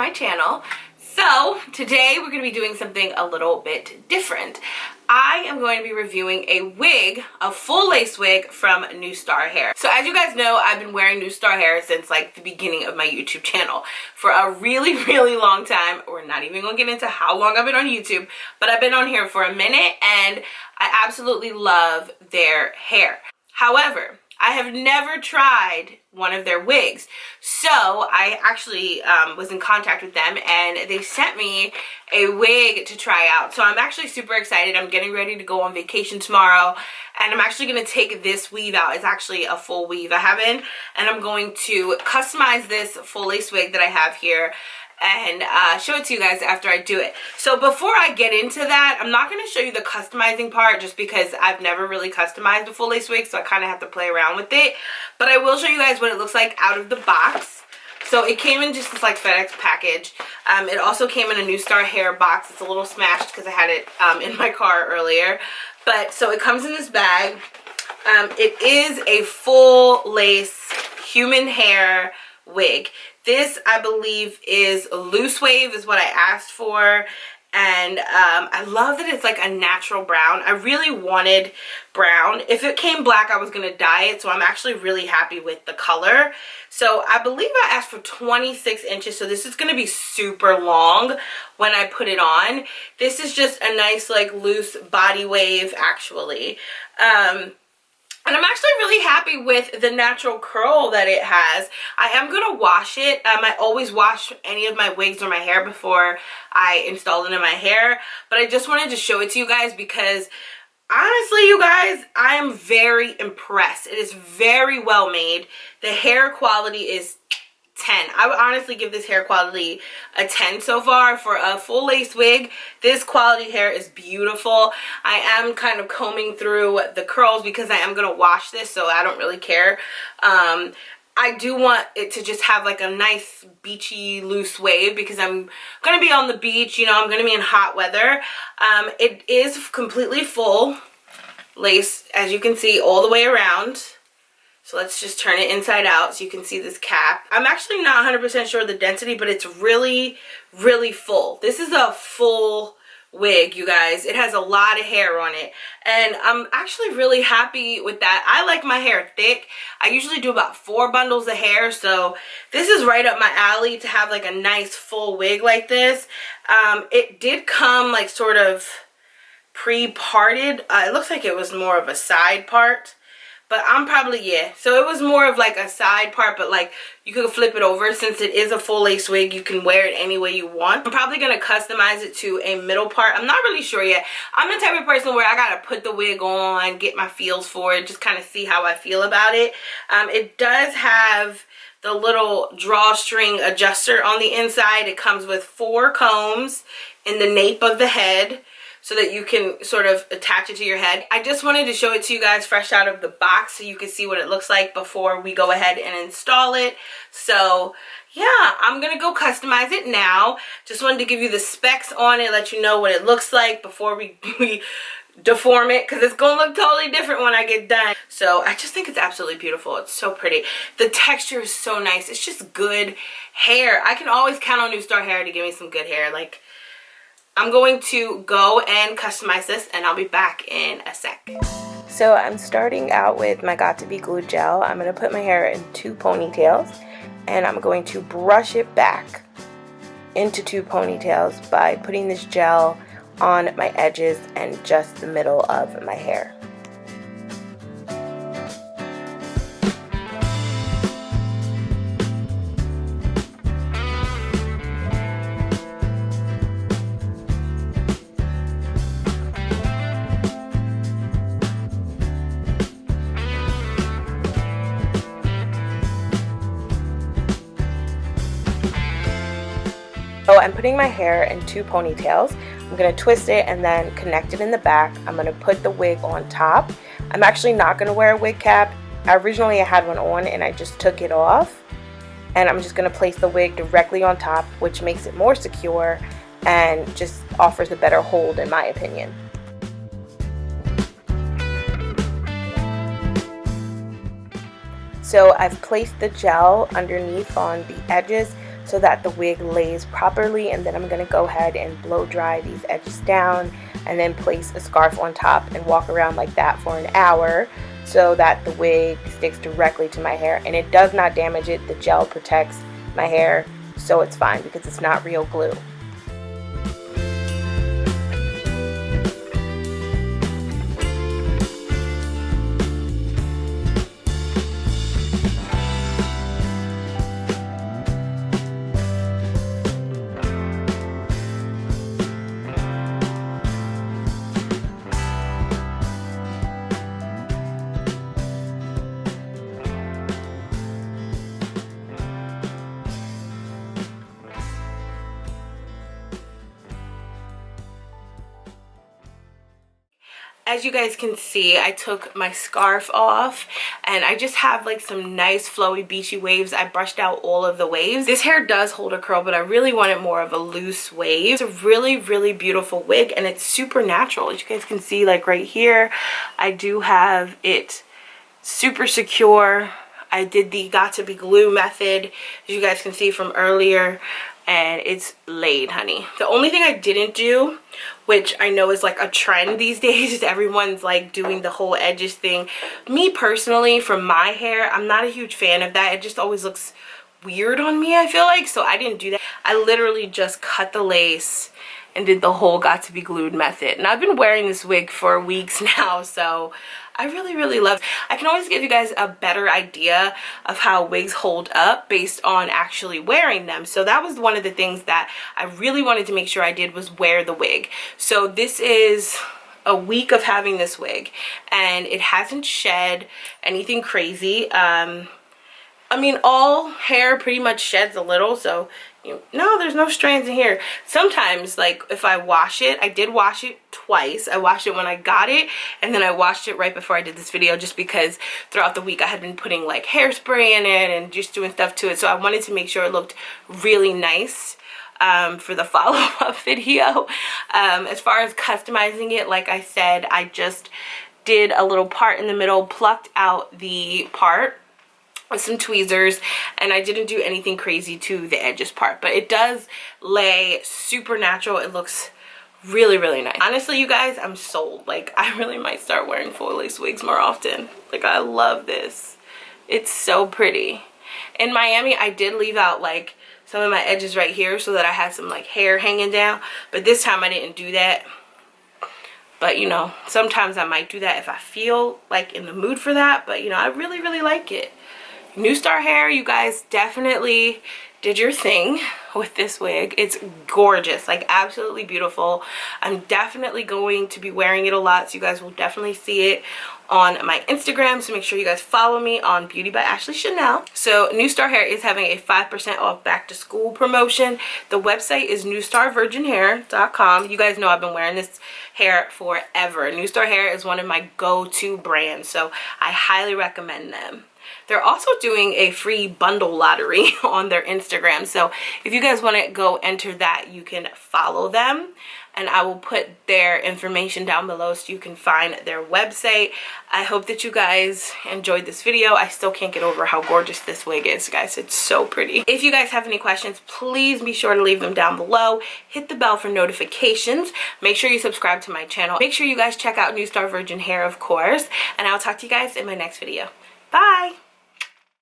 my channel. So today we're going to be doing something a little bit different. I am going to be reviewing a wig, a full lace wig from New Star Hair. So as you guys know, I've been wearing New Star Hair since like the beginning of my YouTube channel for a really long time. We're not even going to get into how long I've been on YouTube, but I've been on here for a minute and I absolutely love their hair. However, I have never tried one of their wigs. So I actually was in contact with them and they sent me a wig to try out. So I'm actually super excited. I'm getting ready to go on vacation tomorrow and I'm actually going to take this weave out. It's actually a full weave I have in, and I'm going to customize this full lace wig that I have here and show it to you guys after I do it. So before I get into that, I'm not going to show you the customizing part just because I've never really customized a full lace wig, so I kind of have to play around with it. But I will show you guys what it looks like out of the box. So it came in just this like FedEx package. It also came in a New Star Hair box. It's a little smashed because I had it in my car earlier. But so it comes in this bag. It is a full lace human hair wig. This, I believe, is a loose wave is what I asked for. And I love that it's like a natural brown. I really wanted brown. If it came black, I was going to dye it. So I'm actually really happy with the color. So I believe I asked for 26 inches. So this is going to be super long when I put it on. This is just a nice like loose body wave actually. And I'm actually really happy with the natural curl that it has. I am going to wash it. I always wash any of my wigs or my hair before I install it in my hair. But I just wanted to show it to you guys because honestly, you guys, I am very impressed. It is very well made. The hair quality is 10. I would honestly give this hair quality a 10 so far for a full lace wig. This quality hair is beautiful. I am kind of combing through the curls because I am going to wash this, so I don't really care. I do want it to just have like a nice beachy loose wave because I'm going to be on the beach, you know, I'm going to be in hot weather. It is completely full lace, as you can see, all the way around. So let's just turn it inside out so you can see this cap. I'm actually not 100% sure of the density, but it's really full. This is a full wig, you guys. It has a lot of hair on it. And I'm actually really happy with that. I like my hair thick. I usually do about 4 bundles of hair. So this is right up my alley to have like a nice full wig like this. It did come like sort of pre-parted. It looks like it was more of a side part. But I'm probably, yeah. So it was more of like a side part, but like you could flip it over. Since it is a full lace wig, you can wear it any way you want. I'm probably going to customize it to a middle part. I'm not really sure yet. I'm the type of person where I got to put the wig on, get my feels for it, just kind of see how I feel about it. It does have the little drawstring adjuster on the inside. It comes with 4 combs in the nape of the head, so that you can sort of attach it to your head. I just wanted to show it to you guys fresh out of the box so you can see what it looks like before we go ahead and install it. So yeah, I'm gonna go customize it now. Just wanted to give you the specs on it, let you know what it looks like before we deform it, because it's gonna look totally different when I get done. So I just think it's absolutely beautiful. It's so pretty. The texture is so nice. It's just good hair. I can always count on New Star Hair to give me some good hair. Like, I'm going to go and customize this and I'll be back in a sec. So I'm starting out with my Got To Be Glued gel. I'm going to put my hair in 2 ponytails and I'm going to brush it back into 2 ponytails by putting this gel on my edges and just the middle of my hair. So I'm putting my hair in 2 ponytails. I'm going to twist it and then connect it in the back. I'm going to put the wig on top. I'm actually not going to wear a wig cap. Originally I had one on and I just took it off. And I'm just going to place the wig directly on top, which makes it more secure and just offers a better hold in my opinion. So I've placed the gel underneath on the edges so that the wig lays properly. And then I'm going to go ahead and blow dry these edges down and then place a scarf on top and walk around like that for an hour so that the wig sticks directly to my hair, and it does not damage it. The gel protects my hair, so it's fine because it's not real glue. As you guys can see, I took my scarf off and I just have like some nice flowy beachy waves. I brushed out all of the waves. This hair does hold a curl, but I really wanted more of a loose wave. It's a really, really beautiful wig and it's super natural. As you guys can see, like right here, I do have it super secure. I did the got to be glue method, as you guys can see from earlier, and it's laid, honey. The only thing I didn't do, which I know is like a trend these days, is everyone's like doing the whole edges thing. Me personally, for my hair, I'm not a huge fan of that. It just always looks weird on me, I feel like, so I didn't do that. I literally just cut the lace and did the whole got to be glued method, and I've been wearing this wig for weeks now, so I really, really love it. I can always give you guys a better idea of how wigs hold up based on actually wearing them. So that was one of the things that I really wanted to make sure I did, was wear the wig. So this is a week of having this wig and it hasn't shed anything crazy. I mean, all hair pretty much sheds a little, so no, there's no strands in here. Sometimes, like, if I wash it, I did wash it twice. I washed it when I got it, and then I washed it right before I did this video, just because throughout the week I had been putting like hairspray in it and just doing stuff to it, so I wanted to make sure it looked really nice for the follow-up video. As far as customizing it, like I said, I just did a little part in the middle, plucked out the part with some tweezers, and I didn't do anything crazy to the edges part, but it does lay super natural. It looks really, really nice. Honestly, you guys, I'm sold. Like, I really might start wearing full lace wigs more often. Like, I love this. It's so pretty. In Miami, I did leave out like some of my edges right here so that I had some like hair hanging down, but this time I didn't do that. But you know, sometimes I might do that if I feel like in the mood for that, but you know, I really, really like it. New Star hair, you guys definitely did your thing with this wig. It's gorgeous, like absolutely beautiful. I'm definitely going to be wearing it a lot, so you guys will definitely see it on my Instagram, so make sure you guys follow me on Beauty by Ashley Chennel. So New Star Hair is having a 5% off back to school promotion. The website is newstarvirginhair.com. You guys know I've been wearing this hair forever. New Star Hair is one of my go-to brands, so I highly recommend them. They're also doing a free bundle lottery on their Instagram, so if you guys want to go enter that, you can follow them, and I will put their information down below so you can find their website. I hope that you guys enjoyed this video. I still can't get over how gorgeous this wig is, guys. It's so pretty. If you guys have any questions, please be sure to leave them down below. Hit the bell for notifications. Make sure you subscribe to my channel. Make sure you guys check out New Star Virgin Hair, of course, and I'll talk to you guys in my next video. Bye!